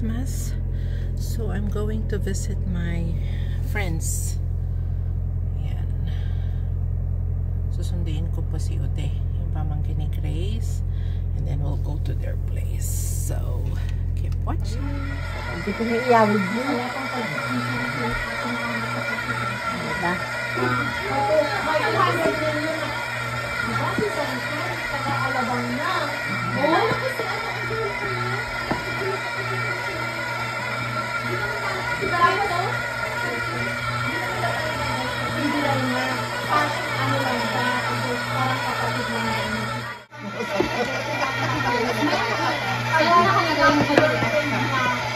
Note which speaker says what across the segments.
Speaker 1: Christmas. So I'm going to visit my friends. Yan. Susunduin ko po si Ude, yung pamangkin ni Grace. And then we'll go to their place. So, keep watching.
Speaker 2: Hindi ko na iyawid mo. Diba?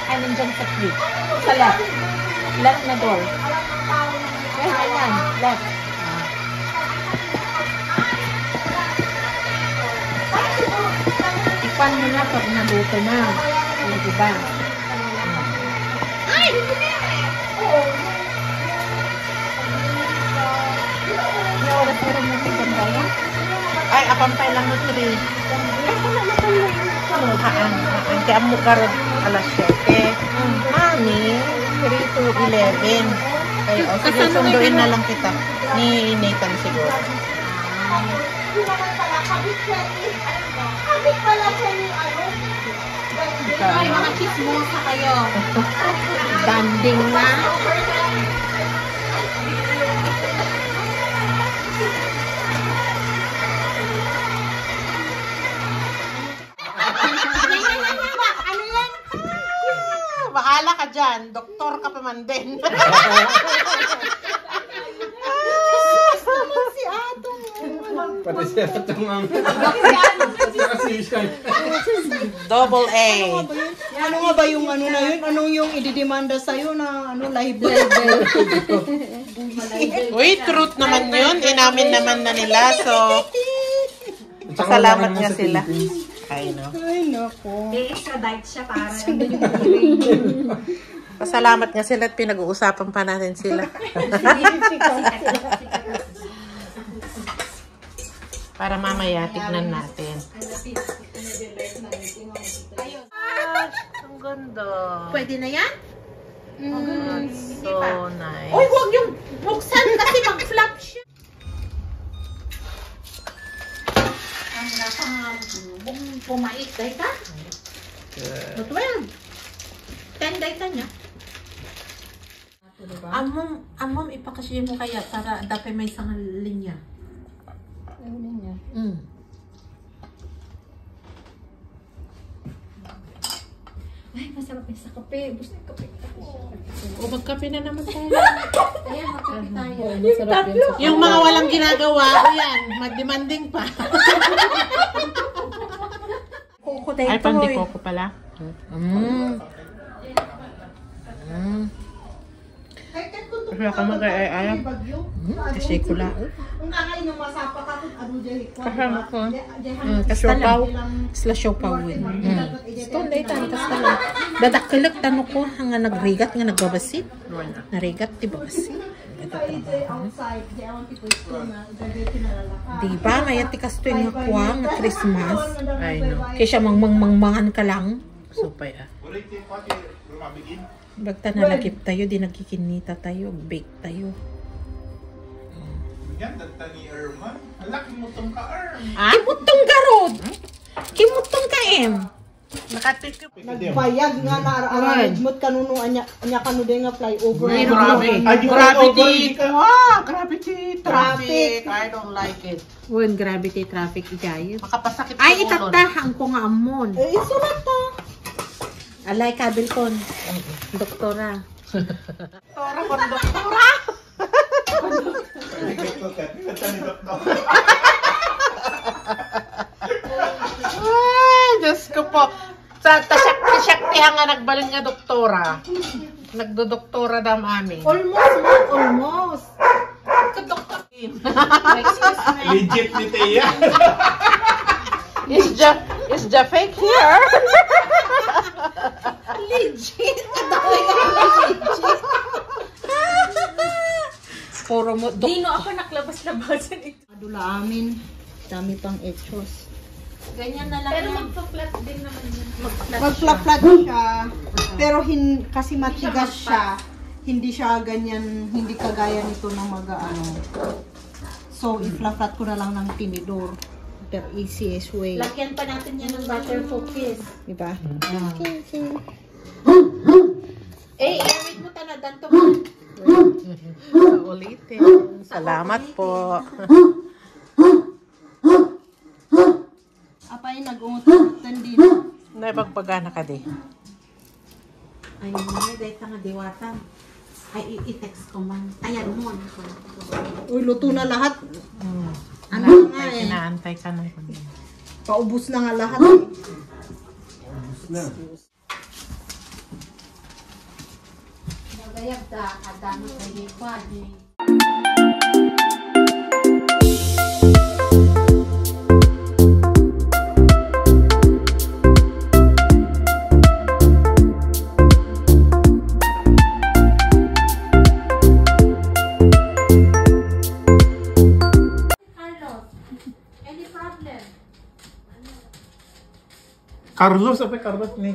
Speaker 2: Ay, nandyan sa fridge. Sa left. Left na door. Yes, ayan. Left. Ipan mo na pag naluto na. O, diba? Ay! May oras meron mo sa ganda.
Speaker 1: Ay, apampay lang mo 3. Kaya mo karod alas 7. Mami, 3 to 11. Ay, o, sige, sunduin na lang kita. Ni Nathan siguro.
Speaker 2: Ay, mga chismosa kayo. Danding na.
Speaker 1: Bahala ka dyan. Doktor ka pa man din.
Speaker 2: Si Ato.
Speaker 3: Pati si Atong ang...
Speaker 1: Double A.
Speaker 4: Ano nga ba yung ano na yun? Anong yung ididemanda sa'yo na ano, libel?
Speaker 1: Uy, truth naman yun. Inamin naman na nila. So, pasalamat nga sila. Ay, no.
Speaker 4: Ay, naku.
Speaker 2: I-extradite siya para
Speaker 1: Pasalamat nga sila at pinag-uusapan pa natin sila. Para mamaya, tignan natin. Ang ganda.
Speaker 2: Pwede na yan?
Speaker 1: So nice.
Speaker 2: Uy, huwag yung buksan kasi mag-flap siya. Ang nasang pumait, dahi ka? But 12. 10 dahi ka niya.
Speaker 5: Amom, ipakasya mo kaya para dapat may isang linya.
Speaker 2: Linya. Ay, masarap yung sa kape. Bus na kape.
Speaker 5: O magkape na naman tayo.
Speaker 2: Ayan, makape tayo.
Speaker 5: Yung mga walang ginagawa, o yan, mag-demanding pa.
Speaker 2: Kuko tayo.
Speaker 1: Ay, pandi coco pala. Kaya ka mag-ayayap. Kasi kula.
Speaker 4: Kung kakain ng masapa ka, ano dyan?
Speaker 1: Kasama ko. Kasiopaw. Sila siopaw. Stone day tan. Kasama. Dadakilak tanong ko. Nga nagrigat. Nga nagbabasit. Narigat. Di babasit. Diba? Mayat tikas to yung kuwa. Nga Christmas. Ay no. Kaya siya mangmangan ka lang. Supay ah. Bagta na lagip tayo, di nagkikinita tayo, bake tayo.
Speaker 3: Yan, dagtani Erman. Ala, kimutong ka, Erm.
Speaker 1: Kimutong ka, Rod! Kimutong ka, Em! Nakatikip.
Speaker 4: Nagbayag nga na arrangement kanunuan niya kanuday nga flyover.
Speaker 1: Ay, grabe. Gravity. Wow, gravity traffic. I don't like it.
Speaker 5: When gravity traffic igayos.
Speaker 1: Makapasakit sa
Speaker 5: Ay,
Speaker 1: ulo.
Speaker 5: itatahang ko nga amon.
Speaker 4: Eh, isulat ta.
Speaker 5: Alay, kabil kon. Doktora.
Speaker 1: Doktora, kondoktora. Ay, Diyos ko po. Sa tasyak-tasyak nga nagbalin nga doktora. Nagdodoktora dam amin.
Speaker 4: Almost.
Speaker 1: Doktor.
Speaker 3: Legit ni Tia.
Speaker 1: Is the fake here?
Speaker 4: Legit.
Speaker 1: Puro mo.
Speaker 2: Dino ako naklabas-labasan ito.
Speaker 4: Adula amin. Dami pang etchos.
Speaker 1: Ganyan na lang.
Speaker 2: Pero
Speaker 1: yan.
Speaker 2: magpa-flat din naman yun.
Speaker 4: Mag-flat siya. Pero kasi matigas siya. Hindi siya ganyan, hindi kagaya nito ng mag-ano. So, i-flat ko na lang ng tinidor. The easiest way.
Speaker 1: Lagyan pa natin yan ng butter cookies.
Speaker 4: Diba?
Speaker 1: I-read mo na ganito man.
Speaker 5: Ulitin. Salamat po.
Speaker 4: Apay, nag-ungutan din.
Speaker 5: Naipagpagana ka di.
Speaker 1: Ay, mga dahil nga diwata. Ay, i-text ko man. Ayan mo.
Speaker 4: Uy, luto na lahat.
Speaker 1: Ano nga eh.
Speaker 5: Inaantay ka na.
Speaker 4: Paubos na nga lahat eh.
Speaker 1: Nagayag da. Adano sa ipan eh.
Speaker 3: Carlos, apa Carlos ni?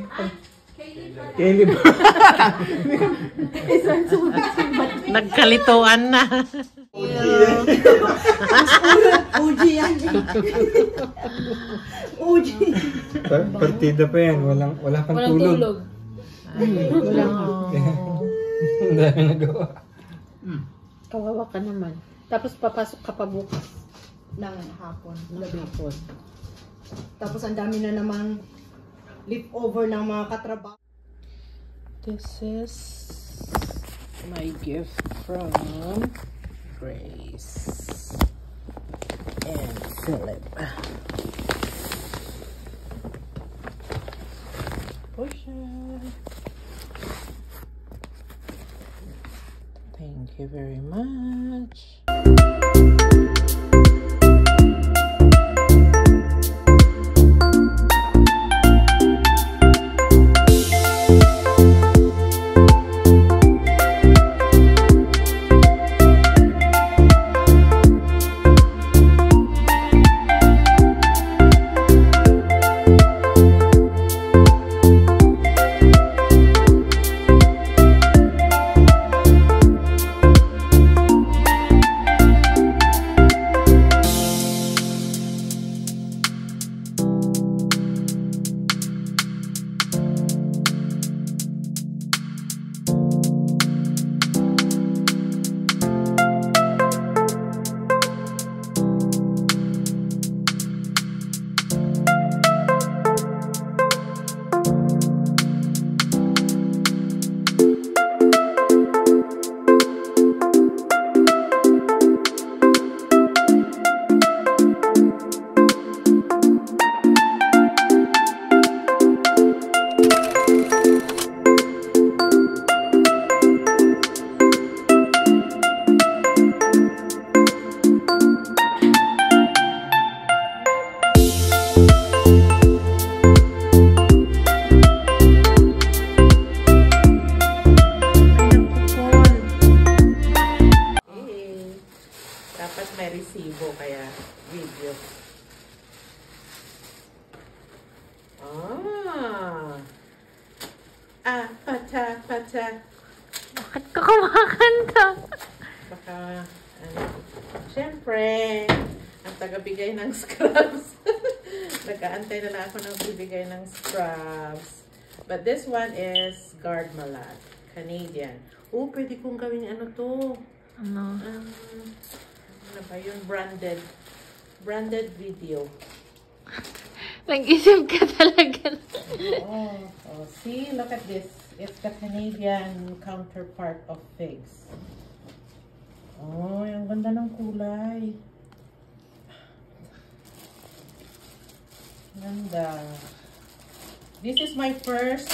Speaker 3: Kaylee ba?
Speaker 5: Nagkalituan na.
Speaker 4: Uji yan. Uji.
Speaker 3: Partida pa yan, wala pang tulog. Ang dami nagawa.
Speaker 2: Kawawa ka naman. Tapos papasok ka pa bukas.
Speaker 4: Ng hapon.
Speaker 2: Hapon.
Speaker 4: Tapos ang dami na namang leftover ng mga katrabaho.
Speaker 5: This is my gift from Grace and Philip. Portia. Thank you very much.
Speaker 2: Pata. Bakit ka kumakanta?
Speaker 5: Baka, syempre, ang tagabigay ng scrubs. Nag-aantay na lang ako ng bibigay ng scrubs. But this one is Guard Malad, Canadian. Oh, pwede kong gawin ano to.
Speaker 2: Ano?
Speaker 5: Ano ba yun? Branded video.
Speaker 2: Nag-isip ka talaga.
Speaker 5: Oh, see, look at this. It's the Canadian counterpart of figs. Oh, ang ganda ng kulay. Ganda. This is my first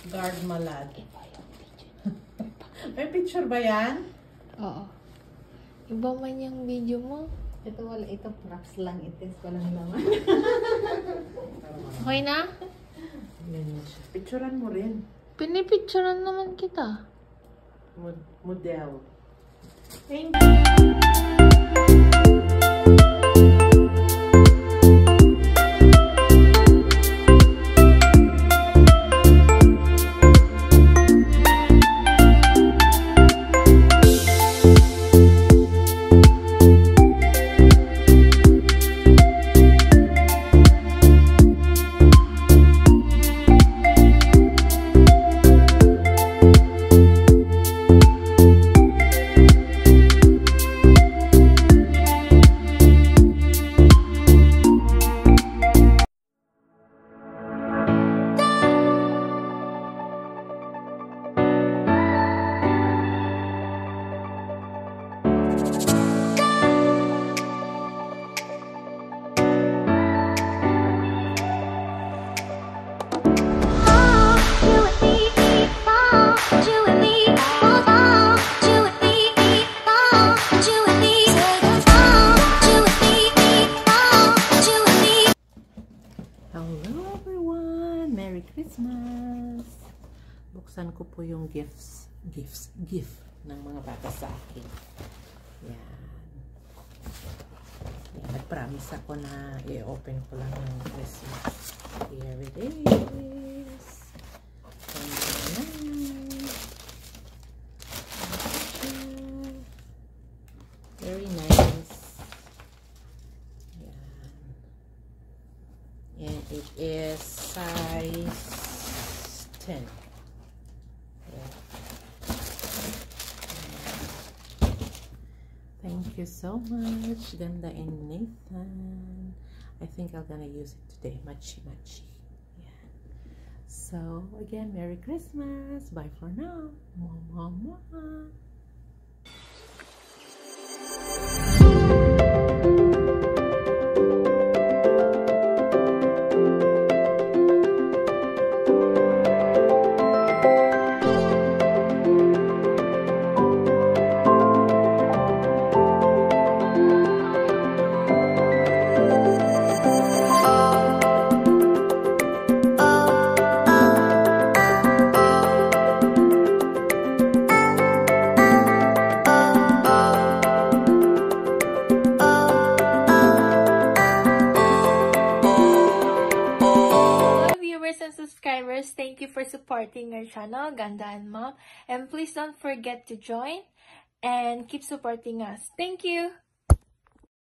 Speaker 5: Guard Malad. May picture ba yan?
Speaker 2: Oo. Iba man yung video mo.
Speaker 1: Ito wala, ito props lang. It is walang naman.
Speaker 2: Okay na?
Speaker 5: Picturean mo rin.
Speaker 2: Pinipicturean naman kita.
Speaker 5: Model.
Speaker 2: Thank you.
Speaker 5: bubuksan ko po yung gift ng mga bata sa akin. Yan. Nag-promise ako na i-open ko lang ng Christmas. Here it is. Very nice. Yan. And it is size 10. Yeah. Thank you so much, Ganda and Nathan. I think I'm gonna use it today. Machi. Yeah. So again, Merry Christmas. Bye for now. Mwah.
Speaker 2: Subscribers, thank you for supporting our channel, Ganda and Mom, and please don't forget to join and keep supporting us. Thank you.